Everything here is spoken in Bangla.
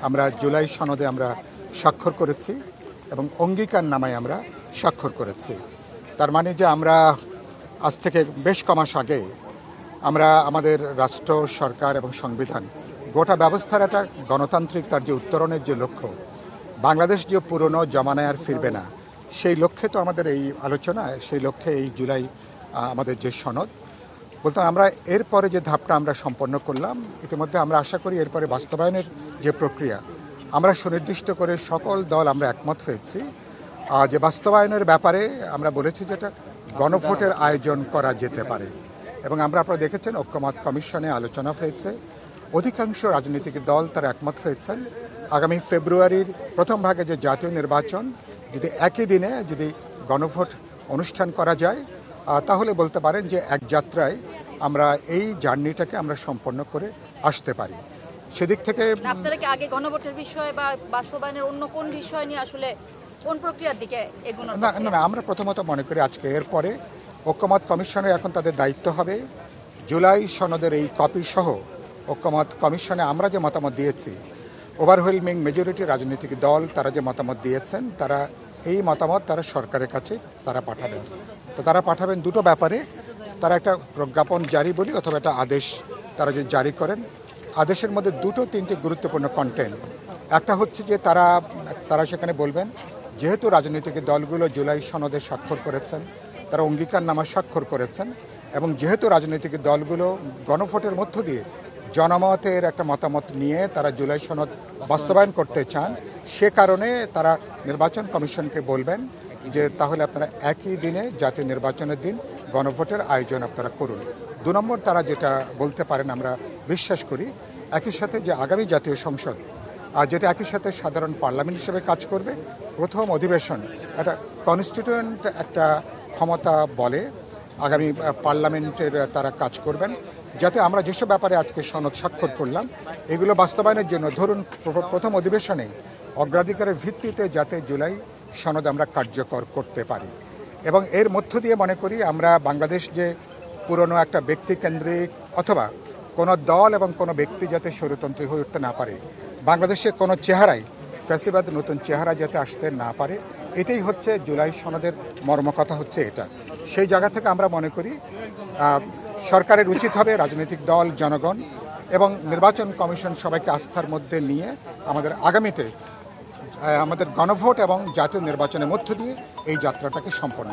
আমরা জুলাই সনদে আমরা স্বাক্ষর করেছি এবং অঙ্গীকারনামায় আমরা স্বাক্ষর করেছি। তার মানে যে আমরা আজ থেকে বেশ কমাস আগে আমরা আমাদের রাষ্ট্র সরকার এবং সংবিধান গোটা ব্যবস্থার একটা গণতান্ত্রিক তার যে উত্তরণের যে লক্ষ্য, বাংলাদেশ যে পুরনো জমানায় আর ফিরবে না, সেই লক্ষ্যে তো আমাদের এই আলোচনা, সেই লক্ষ্যে এই জুলাই আমাদের যে সনদ বলতে আমরা এরপরে যে ধাপটা আমরা সম্পন্ন করলাম, ইতিমধ্যে আমরা আশা করি এরপরে বাস্তবায়নের যে প্রক্রিয়া আমরা সুনির্দিষ্ট করে সকল দল আমরা একমত হয়েছি যে বাস্তবায়নের ব্যাপারে আমরা বলেছি যেটা গণভোটের আয়োজন করা যেতে পারে। এবং আপনারা দেখেছেন ঐক্যমত কমিশনে আলোচনা হয়েছে, অধিকাংশ রাজনৈতিক দল তারা একমত হয়েছেন আগামী ফেব্রুয়ারির প্রথম ভাগে যে জাতীয় নির্বাচন যদি একই দিনে যদি গণভোট অনুষ্ঠান করা যায় তাহলে বলতে পারেন যে এক যাত্রায় আমরা এই জার্নিটাকে আমরা সম্পন্ন করে আসতে পারি। সেদিক থেকে আপনারা কি আগে গণভোটের বিষয় বা বাস্তবায়নের অন্য কোন বিষয় নিয়ে আসলে কোন প্রক্রিয়ার দিকে এগোনো? না, আমরা প্রথমত মনে করি আজকে এরপরে ঐক্যমত কমিশনের এখন তাদের দায়িত্ব হবে জুলাই সনদের এই কপি সহ ঐক্যমত কমিশনে আমরা যে মতামত দিয়েছি, ওভারওয়েলমিং মেজরিটি রাজনৈতিক দল তারা যে মতামত দিয়েছেন, তারা এই মতামত তারা সরকারের কাছে তারা পাঠাবেন। তো তারা পাঠাবেন দুটো ব্যাপারে, তারা একটা প্রজ্ঞাপন জারি বলি অথবা একটা আদেশ তারা যে জারি করেন। আদেশের মধ্যে দুটো তিনটি গুরুত্বপূর্ণ কন্টেন্ট। একটা হচ্ছে যে তারা সেখানে বলবেন যেহেতু রাজনৈতিক দলগুলো জুলাই সনদে স্বাক্ষর করেছেন, তারা অঙ্গীকারনামা স্বাক্ষর করেছেন এবং যেহেতু রাজনৈতিক দলগুলো গণভোটের মধ্য দিয়ে জনমতের একটা মতামত নিয়ে তারা জুলাই সনদ বাস্তবায়ন করতে চান, সে কারণে তারা নির্বাচন কমিশনকে বলবেন যে তাহলে আপনারা একই দিনে জাতীয় নির্বাচনের দিন গণভোটের আয়োজন আপনারা করুন। 2 নম্বর তারা যেটা বলতে পারেন আমরা বিশ্বাস করি, একই সাথে যে আগামী জাতীয় সংসদ যেটা একই সাথে সাধারণ পার্লামেন্ট হিসেবে কাজ করবে, প্রথম অধিবেশন একটা কনস্টিটিউয়েন্ট একটা ক্ষমতা বলে আগামী পার্লামেন্টের তারা কাজ করবেন, যাতে আমরা যেসব ব্যাপারে আজকে সনদ স্বাক্ষর করলাম এগুলো বাস্তবায়নের জন্য ধরুন প্রথম অধিবেশনে অগ্রাধিকারের ভিত্তিতে যাতে জুলাই সনদ আমরা কার্যকর করতে পারি। এবং এর মধ্য দিয়ে মনে করি আমরা বাংলাদেশ যে পুরনো একটা ব্যক্তিকেন্দ্রিক অথবা কোনো দল এবং কোনো ব্যক্তি যাতে স্বৈরতন্ত্রী হয়ে উঠতে না পারে, বাংলাদেশে কোনো চেহারায় ফ্যাসিবাদ নতুন চেহারা যাতে আসতে না পারে, এটাই হচ্ছে জুলাই সনদের মর্মকথা হচ্ছে এটা। সেই জায়গা থেকে আমরা মনে করি সরকারের উচিত হবে রাজনৈতিক দল, জনগণ এবং নির্বাচন কমিশন সবাইকে আস্থার মধ্যে নিয়ে আমাদের আগামীতে আমাদের গণভোট এবং জাতীয় নির্বাচনের মধ্য দিয়ে এই যাত্রাটাকে সম্পন্ন